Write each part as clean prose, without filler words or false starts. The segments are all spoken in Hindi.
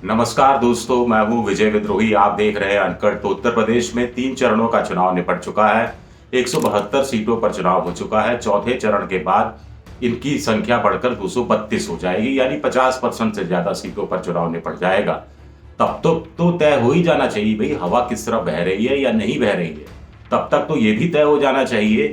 नमस्कार दोस्तों, मैं हूं विजय विद्रोही। आप देख रहे हैं अनकट। तो उत्तर प्रदेश में 3 चरणों का चुनाव निपट चुका है। 172 सीटों पर चुनाव हो चुका है। चौथे चरण के बाद इनकी संख्या बढ़कर 232 हो जाएगी, यानी 50% से ज्यादा सीटों पर चुनाव निपट जाएगा। तब तो तय हो ही जाना चाहिए भाई, हवा किस तरफ बह रही है या नहीं बह रही है। तब तक तो ये भी तय हो जाना चाहिए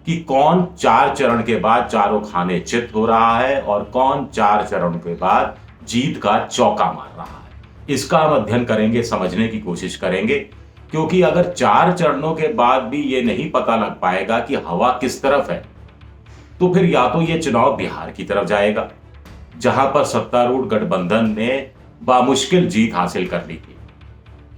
कि कौन 4 चरण के बाद चारों खाने चित हो रहा है और कौन 4 चरण के बाद जीत का चौका मार रहा है। इसका हम अध्ययन करेंगे, समझने की कोशिश करेंगे, क्योंकि अगर 4 चरणों के बाद भी ये नहीं पता लग पाएगा कि हवा किस तरफ है, तो फिर या तो ये चुनाव बिहार की तरफ जाएगा, जहां पर सत्तारूढ़ गठबंधन ने बामुश्किल जीत हासिल कर ली थी,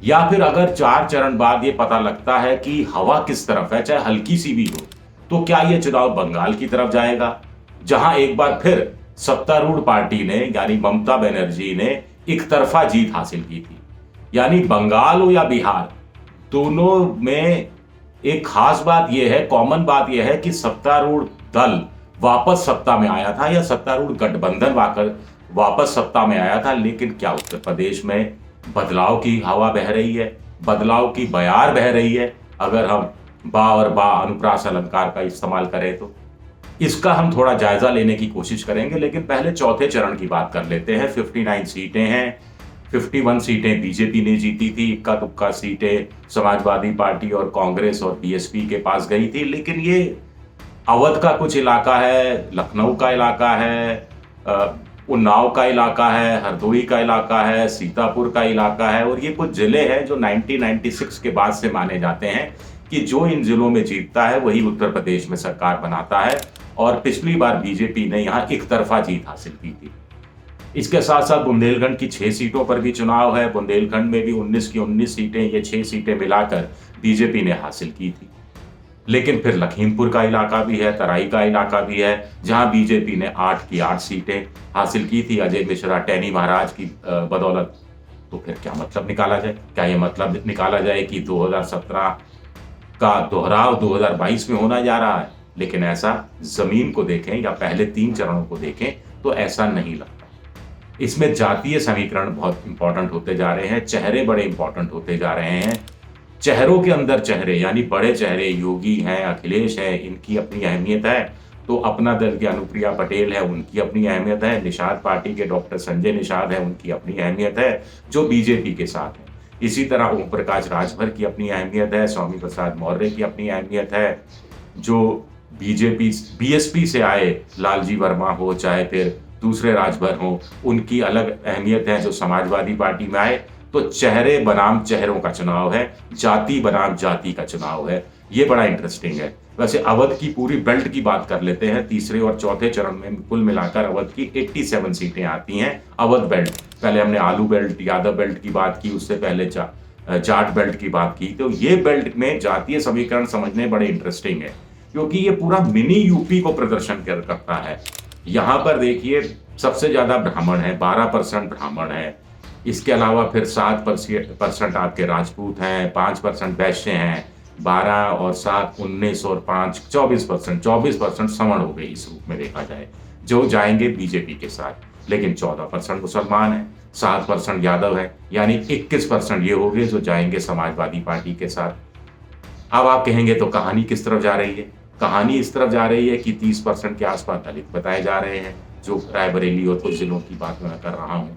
या फिर अगर 4 चरण बाद ये पता लगता है कि हवा किस तरफ है, चाहे हल्की सी भी हो, तो क्या ये चुनाव बंगाल की तरफ जाएगा, जहां एक बार फिर सत्तारूढ़ पार्टी ने यानी ममता बनर्जी ने एक तरफा जीत हासिल की थी। यानी बंगाल हो या बिहार, दोनों में एक खास बात यह है, कॉमन बात यह है कि सत्तारूढ़ दल वापस सत्ता में आया था, या सत्तारूढ़ गठबंधन वापस सत्ता में आया था। लेकिन क्या उत्तर प्रदेश में बदलाव की हवा बह रही है, बदलाव की बयार बह रही है, अगर हम बा और बा अनुप्रास अलंकार का इस्तेमाल करें तो। इसका हम थोड़ा जायजा लेने की कोशिश करेंगे, लेकिन पहले चौथे चरण की बात कर लेते हैं। 59 सीटें हैं। 51 सीटें बीजेपी ने जीती थी, इक्का दुक्का सीटें समाजवादी पार्टी और कांग्रेस और बीएसपी के पास गई थी। लेकिन ये अवध का कुछ इलाका है, लखनऊ का इलाका है, उन्नाव का इलाका है, हरदोई का इलाका है, सीतापुर का इलाका है, और ये कुछ जिले हैं जो 1996 के बाद से माने जाते हैं कि जो इन जिलों में जीतता है वही उत्तर प्रदेश में सरकार बनाता है। और पिछली बार बीजेपी ने यहां एक तरफा जीत हासिल की थी। इसके साथ साथ बुंदेलखंड की 6 सीटों पर भी चुनाव है। बुंदेलखंड में भी 19 की 19 सीटें, ये 6 सीटें मिलाकर बीजेपी ने हासिल की थी। लेकिन फिर लखीमपुर का इलाका भी है, तराई का इलाका भी है, जहां बीजेपी ने 8 की 8 सीटें हासिल की थी अजय मिश्रा टैनी महाराज की बदौलत। तो फिर क्या मतलब निकाला जाए? क्या ये मतलब निकाला जाए कि 2017 का दोहराव 2022 में होना जा रहा है? लेकिन ऐसा जमीन को देखें या पहले 3 चरणों को देखें तो ऐसा नहीं लगता। इसमें जातीय समीकरण बहुत इंपॉर्टेंट होते जा रहे हैं, चेहरे बड़े इंपॉर्टेंट होते जा रहे हैं। चेहरों के अंदर चेहरे, यानी बड़े चेहरे, योगी हैं, अखिलेश है, इनकी अपनी अहमियत है। तो अपना दल की अनुप्रिया पटेल है, उनकी अपनी अहमियत है। निषाद पार्टी के डॉक्टर संजय निषाद है, उनकी अपनी अहमियत है, जो बीजेपी के साथ है। इसी तरह ओम प्रकाश राजभर की अपनी अहमियत है, स्वामी प्रसाद मौर्य की अपनी अहमियत है, जो बीजेपी बीएसपी से आए, लालजी वर्मा हो चाहे फिर दूसरे राजभर हो, उनकी अलग अहमियत है, जो समाजवादी पार्टी में आए। तो चेहरे बनाम चेहरों का चुनाव है, जाति बनाम जाति का चुनाव है। ये बड़ा इंटरेस्टिंग है। वैसे अवध की पूरी बेल्ट की बात कर लेते हैं। तीसरे और चौथे चरण में कुल मिलाकर अवध की 87 सीटें आती हैं। अवध बेल्ट, पहले हमने आलू बेल्ट, यादव बेल्ट की बात की, उससे पहले जाट बेल्ट की बात की। तो ये बेल्ट में जातीय समीकरण समझने बड़े इंटरेस्टिंग है, क्योंकि ये पूरा मिनी यूपी को प्रदर्शन करता है। यहाँ पर देखिए, सबसे ज्यादा ब्राह्मण है, 12% ब्राह्मण है। इसके अलावा फिर 7% आपके राजपूत हैं, 5% वैश्य हैं, 12 और 7 19 और 5 24% सवर्ण हो गई इस रूप में देखा जाए, जो जाएंगे बीजेपी के साथ। लेकिन 14% मुसलमान हैं, 7% यादव है, यानी 21% ये हो गए जो जाएंगे समाजवादी पार्टी के साथ। अब आप कहेंगे तो कहानी किस तरफ जा रही है? कहानी इस तरफ जा रही है कि 30% के आसपास दलित बताए जा रहे हैं, जो रायबरेली और कुछ जिलों की बात मैं कर रहा हूं।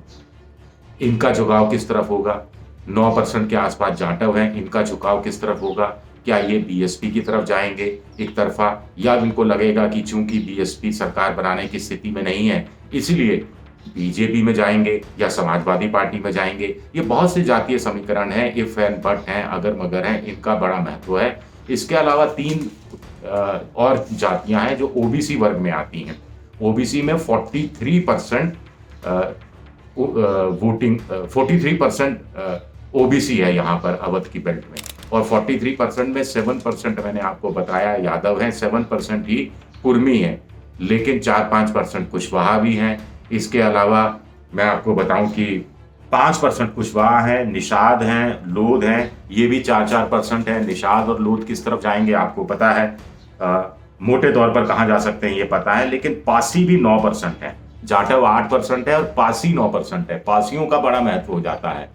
इनका झुकाव किस तरफ होगा? 9% के आसपास जाटव हैं, इनका झुकाव किस तरफ होगा? क्या ये बीएसपी की तरफ जाएंगे एक तरफा, या इनको लगेगा कि चूंकि बीएसपी सरकार बनाने की स्थिति में नहीं है, इसलिए बीजेपी में जाएंगे या समाजवादी पार्टी में जाएंगे? ये बहुत से जातीय समीकरण हैं, इफ एंड बट हैं, अगर मगर हैं, इनका बड़ा महत्व है। इसके अलावा 3 और जातियां हैं जो ओबीसी वर्ग में आती हैं। ओबीसी में 43% वोटिंग, 43% ओबीसी है यहाँ पर अवध की बेल्ट में, और 43% में 7% मैंने आपको बताया यादव हैं, 7% ही कुर्मी है, लेकिन 4-5% कुशवाहा भी हैं। इसके अलावा मैं आपको बताऊं कि 5% कुशवाहा है, निषाद हैं, लोध हैं, ये भी 4-4% है। निषाद और लोध किस तरफ जाएंगे आपको पता है, मोटे तौर पर कहाँ जा सकते हैं ये पता है, लेकिन पासी भी 9% है। जाटव 8% है और पासी 9% है। पासियों का बड़ा महत्व हो जाता है।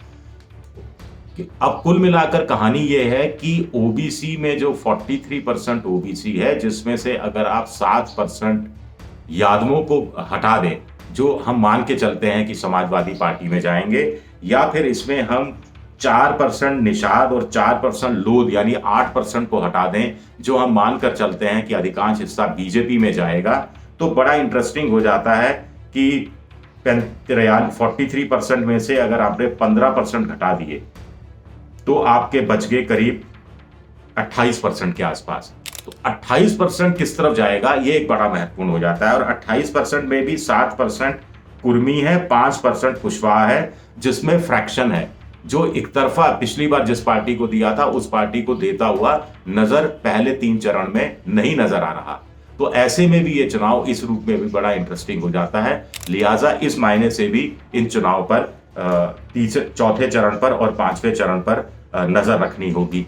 अब कुल मिलाकर कहानी यह है कि ओबीसी में जो 43% ओबीसी है, जिसमें से अगर आप 7% यादवों को हटा दें, जो हम मान के चलते हैं कि समाजवादी पार्टी में जाएंगे, या फिर इसमें हम 4% निषाद और 4% लोध यानी 8% को हटा दें, जो हम मानकर चलते हैं कि अधिकांश हिस्सा बीजेपी में जाएगा, तो बड़ा इंटरेस्टिंग हो जाता है कि 43% में से अगर आपने 15% घटा दिए तो आपके बच गए करीब 28% के आसपास। तो 28% किस तरफ जाएगा, ये एक बड़ा महत्वपूर्ण हो जाता है। और 28% में भी 7% कुर्मी है, 5% कुशवाहा है, जिसमें फ्रैक्शन है, जो एक तरफा पिछली बार जिस पार्टी को दिया था उस पार्टी को देता हुआ नजर पहले 3 चरण में नहीं नजर आ रहा। तो ऐसे में भी ये चुनाव इस रूप में भी बड़ा इंटरेस्टिंग हो जाता है। लिहाजा इस मायने से भी इन चुनाव पर चौथे चरण पर और 5वें चरण पर नजर रखनी होगी।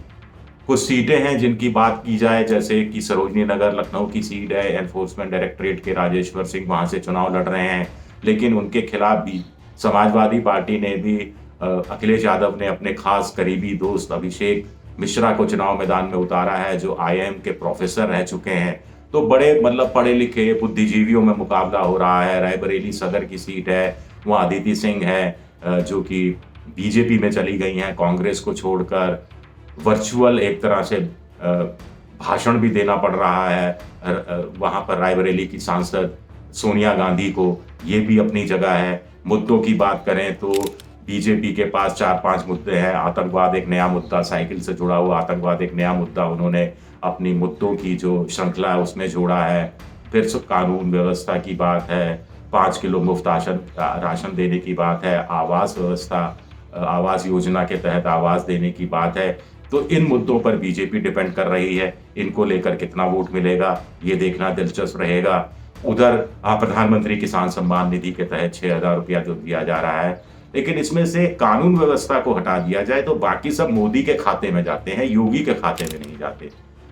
कुछ सीटें हैं जिनकी बात की जाए, जैसे कि सरोजनी नगर लखनऊ की सीट है, एनफोर्समेंट डायरेक्टरेट के राजेश्वर सिंह वहां से चुनाव लड़ रहे हैं, लेकिन उनके खिलाफ भी समाजवादी पार्टी ने भी अखिलेश यादव ने अपने खास करीबी दोस्त अभिषेक मिश्रा को चुनाव मैदान में उतारा है, जो आईआईएम के प्रोफेसर रह चुके हैं। तो बड़े मतलब पढ़े लिखे बुद्धिजीवियों में मुकाबला हो रहा है। रायबरेली सदर की सीट है, वहाँ अदिति सिंह है जो कि बीजेपी में चली गई हैं कांग्रेस को छोड़कर। वर्चुअल एक तरह से भाषण भी देना पड़ रहा है वहाँ पर रायबरेली की सांसद सोनिया गांधी को, ये भी अपनी जगह है। मुद्दों की बात करें तो बीजेपी के पास 4-5 मुद्दे हैं। आतंकवाद एक नया मुद्दा, साइकिल से जुड़ा हुआ आतंकवाद एक नया मुद्दा उन्होंने अपनी मुद्दों की जो श्रृंखला है उसमें जोड़ा है। फिर कानून व्यवस्था की बात है, 5 किलो मुफ्त राशन देने की बात है, आवास व्यवस्था, आवास योजना के तहत आवास देने की बात है। तो इन मुद्दों पर बीजेपी डिपेंड कर रही है। इनको लेकर कितना वोट मिलेगा ये देखना दिलचस्प रहेगा। उधर प्रधानमंत्री किसान सम्मान निधि के तहत 6,000 रुपया जो दिया जा रहा है, लेकिन इसमें से कानून व्यवस्था को हटा दिया जाए तो बाकी सब मोदी के खाते में जाते हैं, योगी के खाते में नहीं जाते।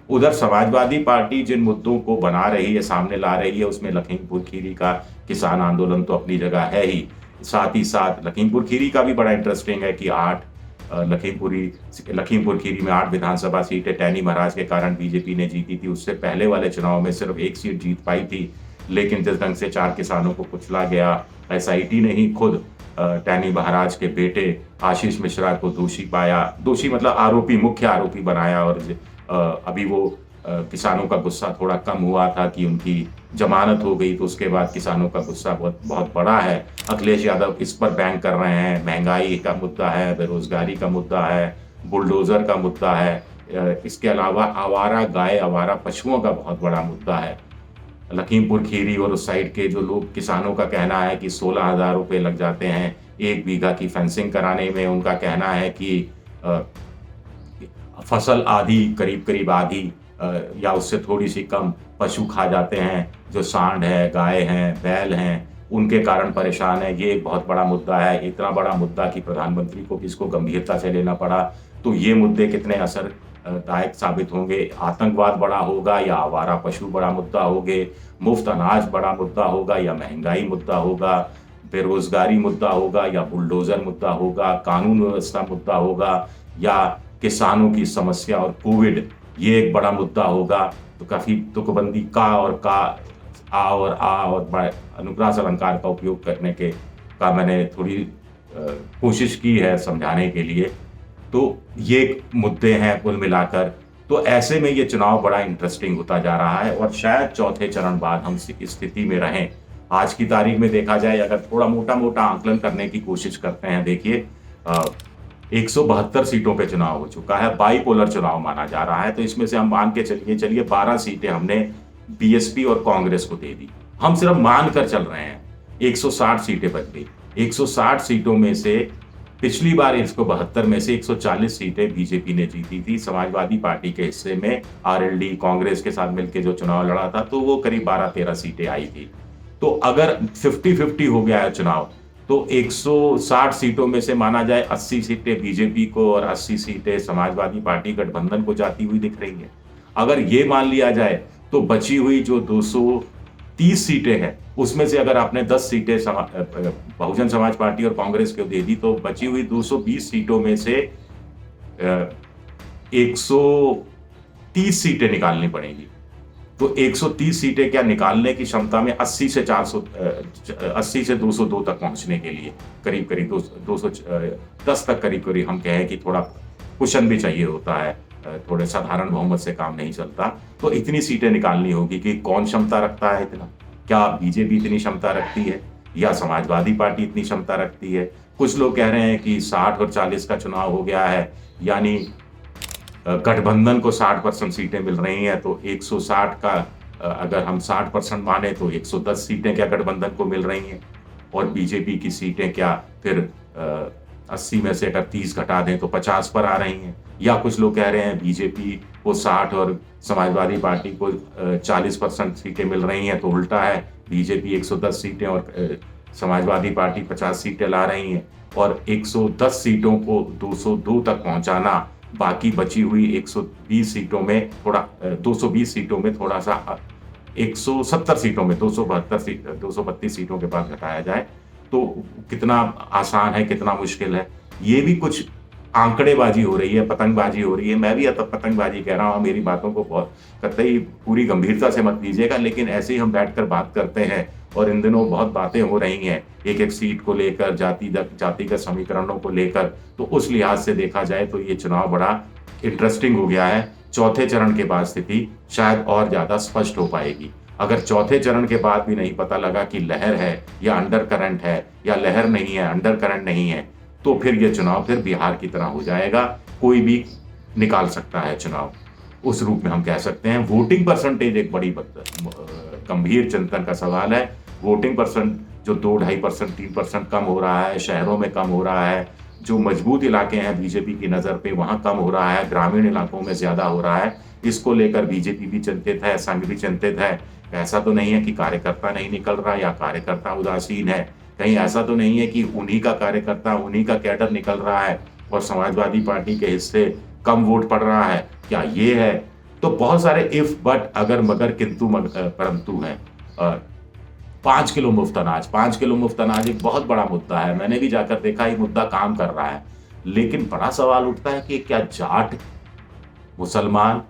उधर समाजवादी पार्टी जिन मुद्दों को बना रही है, सामने ला रही है, उसमें लखीमपुर खीरी का किसान आंदोलन तो अपनी जगह है ही। साथ ही साथ लखीमपुर खीरी का भी बड़ा इंटरेस्टिंग है कि लखीमपुर खीरी में 8 विधानसभा सीटें टैनी महाराज के कारण बीजेपी ने जीती थी। उससे पहले वाले चुनाव में सिर्फ 1 सीट जीत पाई थी, लेकिन जिस ढंग से 4 किसानों को कुचला गया, एसआईटी ने ही खुद टैनी महाराज के बेटे आशीष मिश्रा को दोषी पाया, दोषी मतलब आरोपी, मुख्य आरोपी बनाया। और अभी वो किसानों का गुस्सा थोड़ा कम हुआ था कि उनकी जमानत हो गई, तो उसके बाद किसानों का गुस्सा बहुत बड़ा है। अखिलेश यादव इस पर बैंक कर रहे हैं। महंगाई का मुद्दा है, बेरोजगारी का मुद्दा है, बुलडोजर का मुद्दा है। इसके अलावा आवारा गाय, आवारा पशुओं का बहुत बड़ा मुद्दा है। लखीमपुर खीरी और उस साइड के जो लोग, किसानों का कहना है कि 16,000 रुपये लग जाते हैं 1 बीघा की फेंसिंग कराने में। उनका कहना है कि फसल आधी, करीब आधी या उससे थोड़ी सी कम पशु खा जाते हैं, जो सांड है, गाय हैं, बैल हैं, उनके कारण परेशान है। ये एक बहुत बड़ा मुद्दा है, इतना बड़ा मुद्दा कि प्रधानमंत्री को भी इसको गंभीरता से लेना पड़ा। तो ये मुद्दे कितने असरदायक साबित होंगे? आतंकवाद बड़ा होगा या आवारा पशु बड़ा मुद्दा होंगे? मुफ्त अनाज बड़ा मुद्दा होगा या महंगाई मुद्दा होगा? बेरोजगारी मुद्दा होगा या बुलडोजर मुद्दा होगा? कानून व्यवस्था मुद्दा होगा या किसानों की समस्या और कोविड, ये एक बड़ा मुद्दा होगा? तो काफी तुकबंदी का और अनुप्रास अलंकार का उपयोग करने का मैंने थोड़ी कोशिश की है समझाने के लिए। तो ये मुद्दे हैं कुल मिलाकर। तो ऐसे में ये चुनाव बड़ा इंटरेस्टिंग होता जा रहा है और शायद चौथे चरण बाद हम इस स्थिति में रहें। आज की तारीख में देखा जाए, अगर थोड़ा मोटा आंकलन करने की कोशिश करते हैं, देखिए 172 सीटों पे चुनाव हो चुका है, बाइपोलर चुनाव माना जा रहा है। तो इसमें से हम मान के चलिए 12 सीटें हमने बीएसपी और कांग्रेस को दे दी। हम सिर्फ मान कर चल रहे हैं, 160 सीटें बच गई। 160 सीटों में से पिछली बार 172 में से 140 सीटें बीजेपी ने जीती थी। समाजवादी पार्टी के हिस्से में आरएलडी कांग्रेस के साथ मिलकर जो चुनाव लड़ा था, तो वो करीब 12-13 सीटें आई थी। तो अगर 50-50 हो गया है चुनाव, तो 160 सीटों में से माना जाए 80 सीटें बीजेपी को और 80 सीटें समाजवादी पार्टी गठबंधन को जाती हुई दिख रही है। अगर ये मान लिया जाए तो बची हुई जो 230 30 सीटें हैं, उसमें से अगर आपने 10 सीटें बहुजन समाज पार्टी और कांग्रेस को दे दी तो बची हुई 220 सीटों में से 130 सीटें निकालनी पड़ेंगी। तो 130 सीटें क्या निकालने की क्षमता में 80 से 202 तक पहुंचने के लिए करीब करीब 210 तक करीब हम कहें कि थोड़ा कुशन भी चाहिए होता है, थोड़े साधारण बहुमत से काम नहीं चलता। तो इतनी सीटें निकालनी होगी कि कौन क्षमता रखता है इतना, क्या बीजेपी इतनी क्षमता रखती है या समाजवादी पार्टी इतनी क्षमता रखती है। कुछ लोग कह रहे हैं कि 60 और 40 का चुनाव हो गया है, यानी गठबंधन को 60% सीटें मिल रही हैं, तो 160 का अगर हम 60% माने तो 110 सीटें क्या गठबंधन को मिल रही हैं, और बीजेपी की सीटें क्या फिर 80 में से अगर 30 घटा दें तो 50 पर आ रही हैं। या कुछ लोग कह रहे हैं बीजेपी को 60 और समाजवादी पार्टी को 40% सीटें मिल रही हैं, तो उल्टा है, बीजेपी 110 सीटें और समाजवादी पार्टी 50 सीटें ला रही हैं, और 110 सीटों को 202 तक पहुंचाना, बाकी बची हुई 120 सीटों में थोड़ा 220 सीटों में थोड़ा सा 170 सीटों में 232 सीटों के पास घटाया जाए तो कितना आसान है, कितना मुश्किल है। ये भी कुछ आंकड़ेबाजी हो रही है, पतंगबाजी हो रही है। मैं भी पतंगबाजी कह रहा हूँ, मेरी बातों को बहुत कतई पूरी गंभीरता से मत लीजिएगा, लेकिन ऐसे ही हम बैठकर बात करते हैं और इन दिनों बहुत बातें हो रही हैं एक एक सीट को लेकर, जातिगत समीकरणों को लेकर। तो उस लिहाज से देखा जाए तो ये चुनाव बड़ा इंटरेस्टिंग हो गया है। चौथे चरण के बाद स्थिति शायद और ज्यादा स्पष्ट हो पाएगी। अगर चौथे चरण के बाद भी नहीं पता लगा कि लहर है या अंडर करंट है, या लहर नहीं है अंडर करंट नहीं है, तो फिर ये चुनाव फिर बिहार की तरह हो जाएगा, कोई भी निकाल सकता है चुनाव, उस रूप में हम कह सकते हैं। वोटिंग परसेंटेज एक बड़ी गंभीर चिंतन का सवाल है। वोटिंग परसेंट जो 2-2.5%, 3% कम हो रहा है, शहरों में कम हो रहा है, जो मजबूत इलाके हैं बीजेपी की नज़र पे वहाँ कम हो रहा है, ग्रामीण इलाकों में ज़्यादा हो रहा है। इसको लेकर बीजेपी भी चिंतित है, संघ भी चिंतित है। ऐसा तो नहीं है कि कार्यकर्ता नहीं निकल रहा या कार्यकर्ता उदासीन है, कहीं ऐसा तो नहीं है कि उन्हीं का कार्यकर्ता, उन्हीं का कैडर निकल रहा है और समाजवादी पार्टी के हिस्से कम वोट पड़ रहा है, क्या ये है? तो बहुत सारे इफ, बट, अगर, मगर, किंतु, परंतु हैं। 5 किलो मुफ्त अनाज, 5 किलो मुफ्त अनाज एक बहुत बड़ा मुद्दा है। मैंने भी जाकर देखा, ये मुद्दा काम कर रहा है, लेकिन बड़ा सवाल उठता है कि क्या जाट, मुसलमान,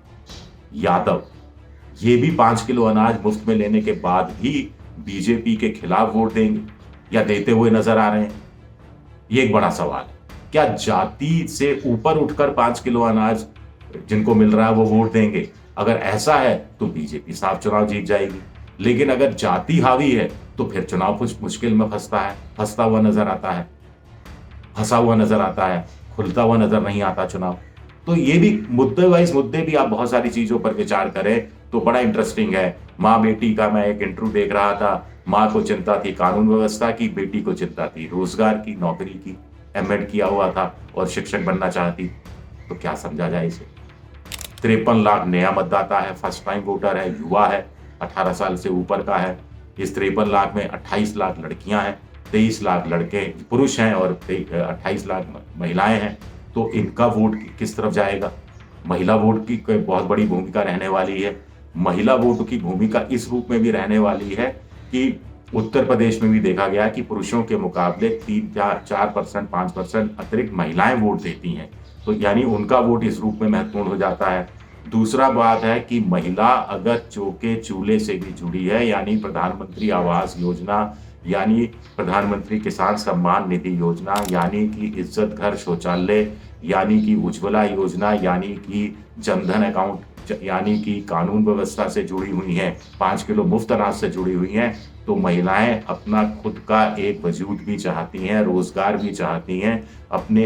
यादव ये भी 5 किलो अनाज मुफ्त में लेने के बाद भी बीजेपी के खिलाफ वोट देंगे या देते हुए नजर आ रहे हैं? ये एक बड़ा सवाल है। क्या जाति से ऊपर उठकर 5 किलो अनाज जिनको मिल रहा है वो वोट देंगे? अगर ऐसा है तो बीजेपी साफ चुनाव जीत जाएगी। लेकिन अगर जाति हावी है तो फिर चुनाव कुछ मुश्किल में फंसा हुआ नजर आता है, खुलता हुआ नजर नहीं आता चुनाव। तो ये भी मुद्दे भी आप बहुत सारी चीजों पर विचार करें तो बड़ा इंटरेस्टिंग है। माँ बेटी का मैं एक इंटरव्यू देख रहा था। माँ को चिंता थी कानून व्यवस्था की, बेटी को चिंता थी रोजगार की, नौकरी की, एमएड किया हुआ था और शिक्षक बनना चाहती। तो क्या समझा जाए इसे? 53 लाख नया मतदाता है, फर्स्ट टाइम वोटर है, युवा है, 18 साल से ऊपर का है। इस 53 लाख में 28 लाख लड़कियां हैं, 23 लाख लड़के पुरुष हैं और 28 लाख महिलाएं हैं। तो इनका वोट किस तरफ जाएगा? महिला वोट की कोई बहुत बड़ी भूमिका रहने वाली है। महिला वोट की भूमिका इस रूप में भी रहने वाली है कि उत्तर प्रदेश में भी देखा गया कि पुरुषों के मुकाबले 3-4%, 5% अतिरिक्त महिलाएं वोट देती हैं। तो यानी उनका वोट इस रूप में महत्वपूर्ण हो जाता है। दूसरा बात है कि महिला अगर चौके चूल्हे से भी जुड़ी है, यानी प्रधानमंत्री आवास योजना, यानी प्रधानमंत्री किसान सम्मान निधि योजना, यानी कि इज्जत घर शौचालय, यानी कि उज्ज्वला योजना, यानी कि जनधन अकाउंट, यानी कि कानून व्यवस्था से जुड़ी हुई हैं, 5 किलो मुफ्त अनाज से जुड़ी हुई हैं, तो महिलाएं अपना खुद का एक वजूद भी चाहती हैं, रोजगार भी चाहती हैं, अपने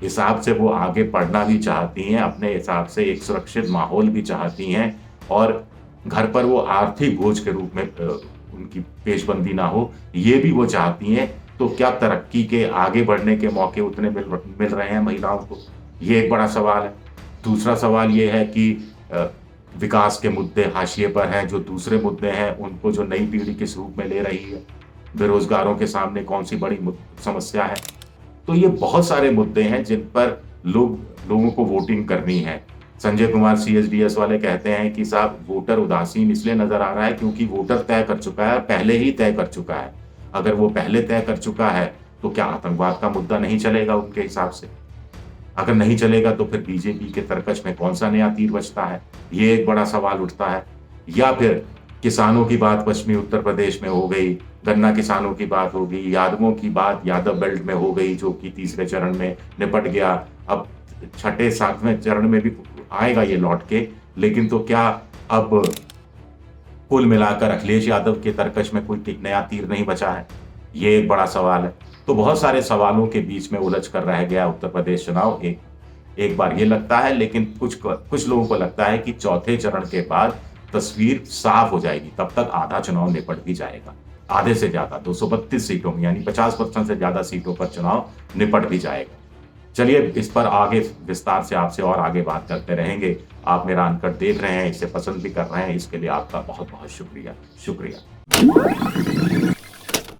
हिसाब से वो आगे पढ़ना भी चाहती हैं, अपने हिसाब से एक सुरक्षित माहौल भी चाहती हैं, और घर पर वो आर्थिक बोझ के रूप में उनकी पेशबंदी ना हो, ये भी वो चाहती हैं। तो क्या तरक्की के आगे बढ़ने के मौके उतने मिल रहे हैं महिलाओं को? ये एक बड़ा सवाल है। दूसरा सवाल ये है कि विकास के मुद्दे हाशिए पर हैं, जो दूसरे मुद्दे हैं उनको जो नई पीढ़ी किस रूप में ले रही है, बेरोजगारों के सामने कौन सी बड़ी समस्या है। तो ये बहुत सारे मुद्दे हैं जिन पर लोगों को वोटिंग करनी है। संजय कुमार सीएसडीएस वाले कहते हैं कि साहब वोटर उदासीन इसलिए नजर आ रहा है क्योंकि वोटर तय कर चुका है, पहले ही तय कर चुका है। अगर वो पहले तय कर चुका है तो क्या आतंकवाद का मुद्दा नहीं चलेगा उनके हिसाब से? अगर नहीं चलेगा तो फिर बीजेपी के तरकश में कौन सा नया तीर बचता है, ये एक बड़ा सवाल उठता है। या फिर किसानों की बात पश्चिमी उत्तर प्रदेश में हो गई, गन्ना किसानों की बात हो गई, यादवों की बात यादव बेल्ट में हो गई जो कि तीसरे चरण में निपट गया, अब छठे सातवें चरण में भी आएगा ये लौट के। लेकिन तो क्या अब कुल मिलाकर अखिलेश यादव के तरकश में कोई नया तीर नहीं बचा है? ये एक बड़ा सवाल है। तो बहुत सारे सवालों के बीच में उलझ कर रह गया उत्तर प्रदेश चुनाव। एक बार ये लगता है, लेकिन कुछ लोगों को लगता है कि चौथे चरण के बाद तस्वीर साफ हो जाएगी, तब तक आधा चुनाव निपट भी जाएगा। आधे से ज्यादा 232 सीटों में यानी 50% से ज्यादा सीटों पर चुनाव निपट भी जाएगा। चलिए इस पर आगे विस्तार से आपसे और आगे बात करते रहेंगे। आप मेरा अनकट देख रहे हैं, इसे पसंद भी कर रहे हैं, इसके लिए आपका बहुत बहुत शुक्रिया।